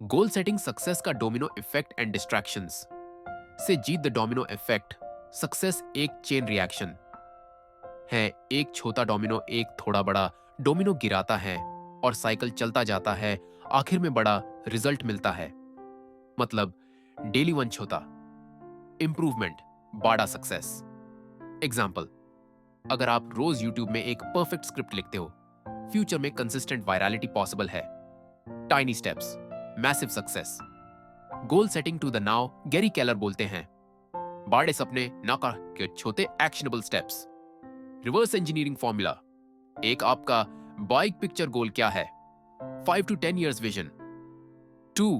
गोल setting success का domino effect and distractions से जीत द डोमिनो इफेक्ट। सक्सेस एक चेन रिएक्शन है। एक छोटा डोमिनो एक थोड़ा बड़ा डोमिनो गिराता है और साइकिल चलता जाता है। आखिर में बड़ा रिजल्ट मिलता है। मतलब डेली वन छोटा इंप्रूवमेंट, बड़ा सक्सेस। एग्जाम्पल, अगर आप रोज यूट्यूब में एक परफेक्ट स्क्रिप्ट लिखते हो, फ्यूचर में कंसिस्टेंट वायरलिटी पॉसिबल है। Tiny steps, massive success. Goal setting to the now Gary Keller बोलते हैं, बड़े सपने ना के छोटे actionable steps. Reverse engineering formula, एक आपका बाइक पिक्चर गोल क्या है, 5 to 10 years विजन। 2,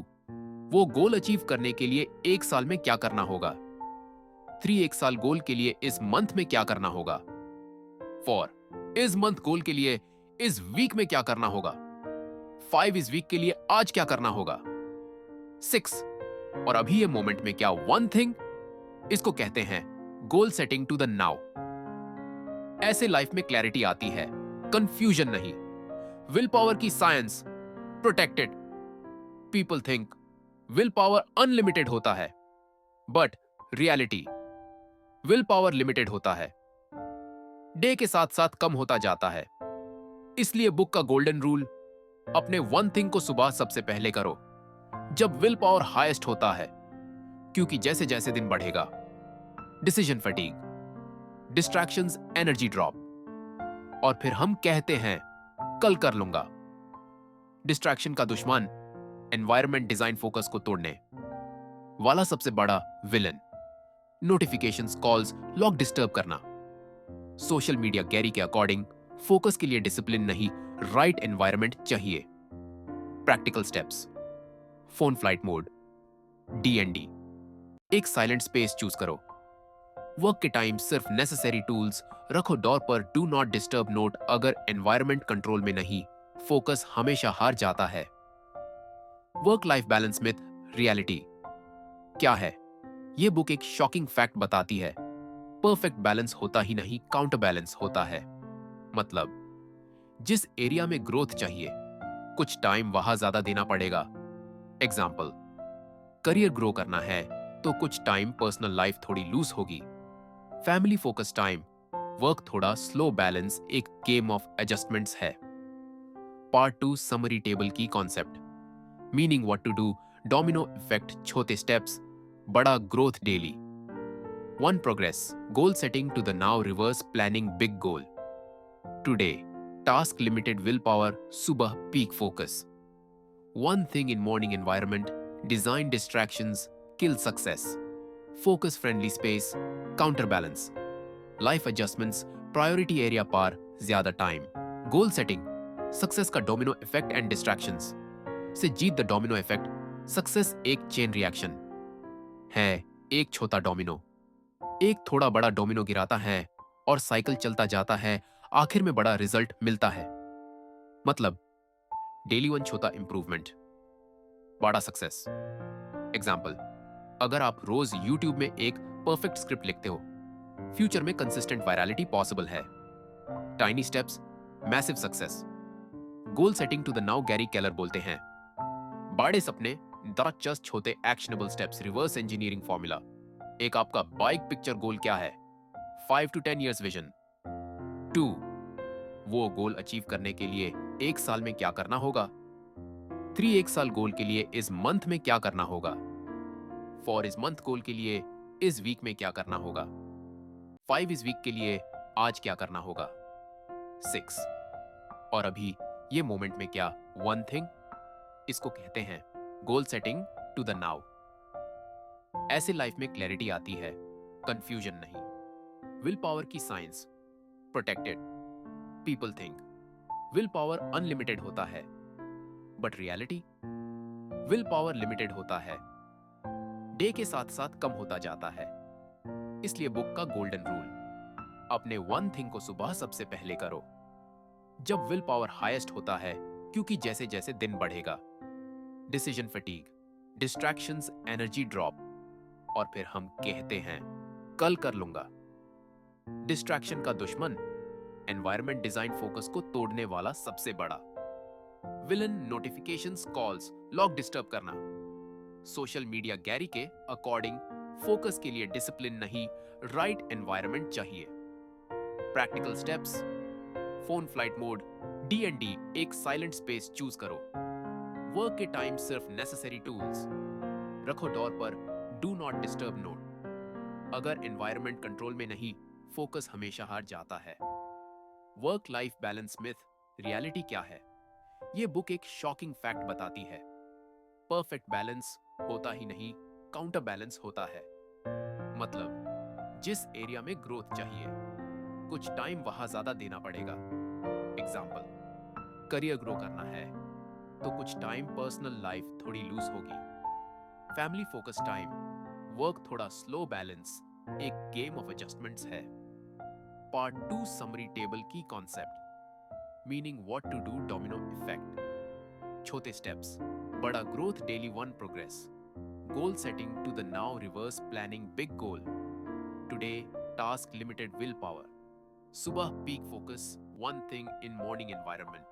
वो गोल अचीव करने के लिए एक साल में क्या करना होगा। 3, एक साल गोल के लिए इस मंथ में क्या करना होगा। 4, इस मंथ गोल के लिए इस वीक में क्या करना होगा। 5, इस वीक के लिए आज क्या करना होगा। 6, और अभी ये मोमेंट में क्या वन थिंग। इसको कहते हैं goal setting to the now. ऐसे लाइफ में क्लैरिटी आती है, कंफ्यूजन नहीं। विल पावर की science, protected. People think will power unlimited होता है, but reality will power limited होता है। डे के साथ साथ कम होता जाता है। इसलिए बुक का गोल्डन रूल, अपने वन थिंग को सुबह सबसे पहले करो जब विल पावर हाईएस्ट होता है। क्योंकि जैसे जैसे दिन बढ़ेगा, decision fatigue, distractions, energy drop, और फिर हम कहते हैं कल कर लूंगा। डिस्ट्रैक्शन का दुश्मन एनवायरनमेंट डिजाइन फोकस को तोड़ने वाला सबसे बड़ा villain. Notifications, calls, log disturb करना। सोशल मीडिया गैरी के अकॉर्डिंग फोकस के लिए डिसिप्लिन नहीं, राइट एनवायरनमेंट चाहिए। Practical steps, phone flight mode, DND, एक साइलेंट स्पेस चूज करो। वर्क के टाइम सिर्फ नेसेसरी टूल्स रखो। डोर पर डू नॉट डिस्टर्ब नोट। अगर एनवायरनमेंट कंट्रोल में नहीं, फोकस हमेशा हार जाता है। Work life balance myth, reality क्या है। यह बुक एक शॉकिंग फैक्ट बताती है, परफेक्ट बैलेंस होता ही नहीं, काउंटर बैलेंस होता है। मतलब जिस एरिया में ग्रोथ चाहिए, कुछ टाइम वहां ज्यादा देना पड़ेगा। एग्जाम्पल, करियर ग्रो करना है तो कुछ टाइम पर्सनल लाइफ थोड़ी लूज होगी। फैमिली फोकस टाइम, वर्क थोड़ा स्लो, बैलेंस एक गेम ऑफ एडजस्टमेंट्स है। पार्ट 2 समरी टेबल की concept, meaning what to do, domino effect, छोटे स्टेप्स, बड़ा growth daily. 1 progress, goal setting to the now, reverse planning big goal. Today task limited, willpower सुबह, peak focus. 1 thing in morning environment, design distractions, kill success. Focus friendly space, counter balance. Life adjustments, priority area पार, ज्यादा time. Goal setting, success का domino effect and distractions से जीत the domino effect. Success एक chain reaction है। एक छोटा domino एक थोड़ा बड़ा डोमिनो गिराता है और साइकिल चलता जाता है। आखिर में बड़ा रिजल्ट मिलता है। मतलब डेली वन छोटा इंप्रूवमेंट, बड़ा सक्सेस। एग्जाम्पल, अगर आप रोज यूट्यूब में एक परफेक्ट स्क्रिप्ट लिखते हो, फ्यूचर में कंसिस्टेंट वायरलिटी पॉसिबल है। Tiny steps, massive success. Goal setting to the now Gary Keller बोलते हैं, बड़े सपने जस्ट छोटे actionable steps. Reverse engineering formula, एक आपका बाइक पिक्चर गोल क्या है, 5 to 10 years विजन। 2, वो गोल अचीव करने के लिए एक साल में क्या करना होगा। 3, एक साल गोल के लिए इस मंथ में क्या करना होगा। 4, इस मंथ गोल के लिए इस वीक में क्या करना होगा। 5, इस वीक के लिए आज क्या करना होगा। 6, और अभी ये मोमेंट में क्या वन थिंग। इसको कहते हैं goal setting to the now. ऐसे लाइफ में क्लैरिटी आती है, कंफ्यूजन नहीं। विल पावर की science, protected. People think will power unlimited होता है, but reality will power limited होता है। डे के साथ साथ कम होता जाता है। इसलिए बुक का गोल्डन रूल, अपने वन थिंग को सुबह सबसे पहले करो जब विल पावर हाईएस्ट होता है। क्योंकि जैसे जैसे दिन बढ़ेगा, decision fatigue, distractions, energy drop, और फिर हम कहते हैं कल कर लूंगा। डिस्ट्रैक्शन का दुश्मन एनवायरनमेंट डिजाइन फोकस को तोड़ने वाला सबसे बड़ा villain notifications, calls, log disturb करना। सोशल मीडिया गैरी के अकॉर्डिंग फोकस के लिए डिसिप्लिन नहीं, राइट एनवायरनमेंट चाहिए। Practical steps, phone flight mode, D एक साइलेंट स्पेस चूज करो। वर्क के टाइम सिर्फ नेसेसरी टूल्स रखो। डोर पर डू नॉट डिस्टर्ब नोट। अगर एनवायरनमेंट कंट्रोल में नहीं, फोकस हमेशा हार जाता है। Work life balance myth, reality क्या है? ये बुक एक शॉकिंग फैक्ट बताती है। परफेक्ट बैलेंस होता ही नहीं, काउंटर बैलेंस होता है। मतलब जिस एरिया में ग्रोथ चाहिए, कुछ टाइम वहां ज्यादा देना पड़ेगा। एग्जाम्पल, करियर ग्रो करना है तो कुछ टाइम पर्सनल लाइफ थोड़ी लूज होगी। फैमिली फोकस टाइम, वर्क थोड़ा स्लो बैलेंस, एक गेम ऑफ एडजस्टमेंट्स है। पार्ट 2 समरी टेबल की concept, meaning what to do, domino effect, छोटे स्टेप्स, बड़ा growth, daily 1 progress, goal setting to the now, reverse planning, big goal, today task, limited willpower, सुबह peak focus, 1 thing in morning environment,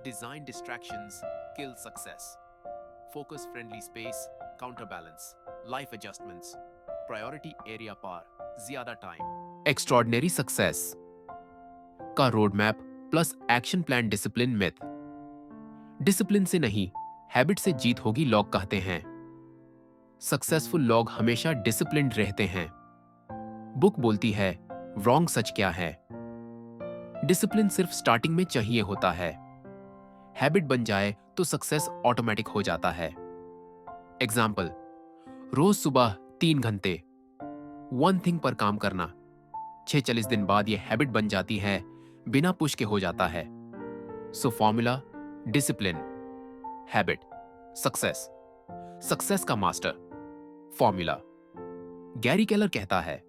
design distractions, kill success, focus friendly space, counterbalance, life adjustments, priority area par, zyada time, extraordinary success का road map plus action plan, discipline myth. Discipline से नहीं, habit से जीत होगी, लोग कहते हैं। Successful लोग हमेशा डिसिप्लिन्ड रहते हैं। बुक बोलती है रॉन्ग सच क्या है? डिसिप्लिन सिर्फ स्टार्टिंग में चाहिए होता है। हैबिट बन जाए तो सक्सेस ऑटोमेटिक हो जाता है। एग्जाम्पल, रोज सुबह 3 घंटे 1 थिंग पर काम करना, 46 दिन बाद यह हैबिट बन जाती है, बिना पुश के हो जाता है। So formula, discipline, habit, success, success का मास्टर। फॉर्मूला, गैरी केलर कहता है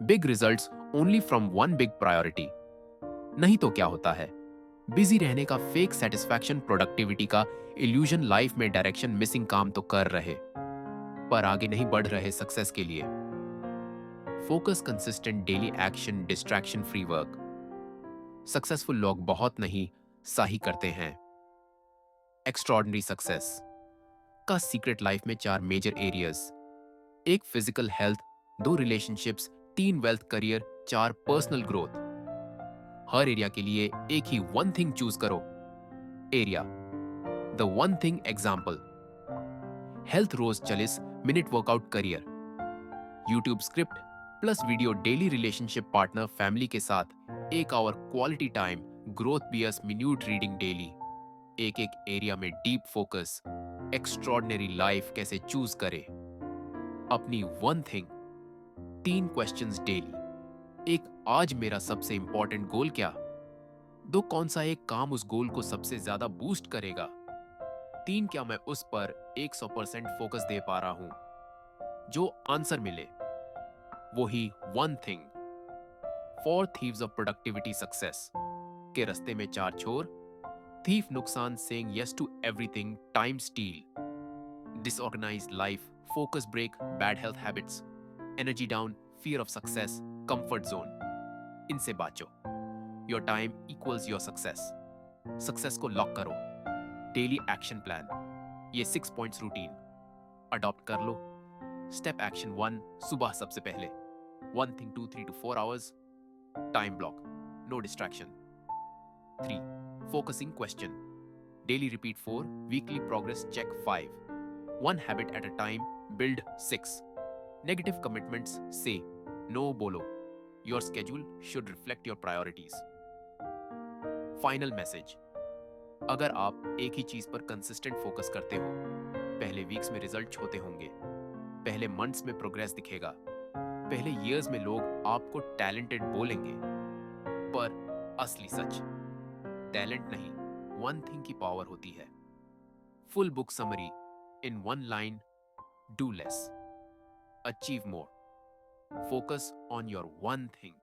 big results only from 1 big priority. नहीं तो क्या होता है, बिजी रहने का फेक सेटिस्फैक्शन, प्रोडक्टिविटी का इल्यूजन, लाइफ में डायरेक्शन मिसिंग, काम तो कर रहे पर आगे नहीं बढ़ रहे सक्सेस के लिए। Focus, consistent daily action, distraction free work. Successful लोग बहुत नहीं, सही करते हैं। एक्स्ट्रॉर्डिनरी सक्सेस का सीक्रेट, लाइफ में 4 major areas, 1 physical health, 2 relationships, 3 wealth, career, 4 personal growth. हर एरिया के लिए एक ही 1 थिंग चूज करो। Area, the 1 thing, example, health रोज 40 minute workout, career YouTube script plus video daily, relationship partner family के साथ 1 आवर क्वालिटी टाइम, ग्रोथ बीएस मिन्यूट रीडिंग डेली। एक एक एरिया में डीप फोकस। एक्स्ट्रॉर्डिनरी लाइफ कैसे चूज करे? अपनी 1 थिंग, 3 क्वेश्चंस डेली। एक, आज मेरा सबसे इंपॉर्टेंट गोल क्या? 2, कौन सा एक काम उस गोल को सबसे ज्यादा बूस्ट करेगा? 3, क्या मैं उस पर 100% फोकस दे पा रहा हूं? जो आंसर मिले वो ही 1 thing. 4 thieves of productivity success के रास्ते में 4 छोर। थीफ, नुकसान, saying yes to everything, time steal, disorganised life, focus break, bad health habits, energy down, fear of success, comfort zone. इनसे बाँचो। Your time equals your success. Success को lock करो। Daily action plan, ये 6 points routine adopt कर लो। Step action 1, सुबह सबसे पहले 1 thing 2 3 to 4 hours, time block, no distraction. 3, focusing question, daily repeat 4, weekly progress check 5, 1 habit at a time, build 6, negative commitments से no बोलो, your schedule should reflect your priorities. Final message, अगर आप एक ही चीज पर कंसिस्टेंट फोकस करते हो, पहले वीक्स में रिजल्ट छोटे होंगे, पहले मंथ्स में प्रोग्रेस दिखेगा, पहले ईयर्स में लोग आपको टैलेंटेड बोलेंगे। पर असली सच, टैलेंट नहीं, 1 थिंग की पावर होती है। Full book summary in 1 line, do less, achieve more, focus on your 1 thing.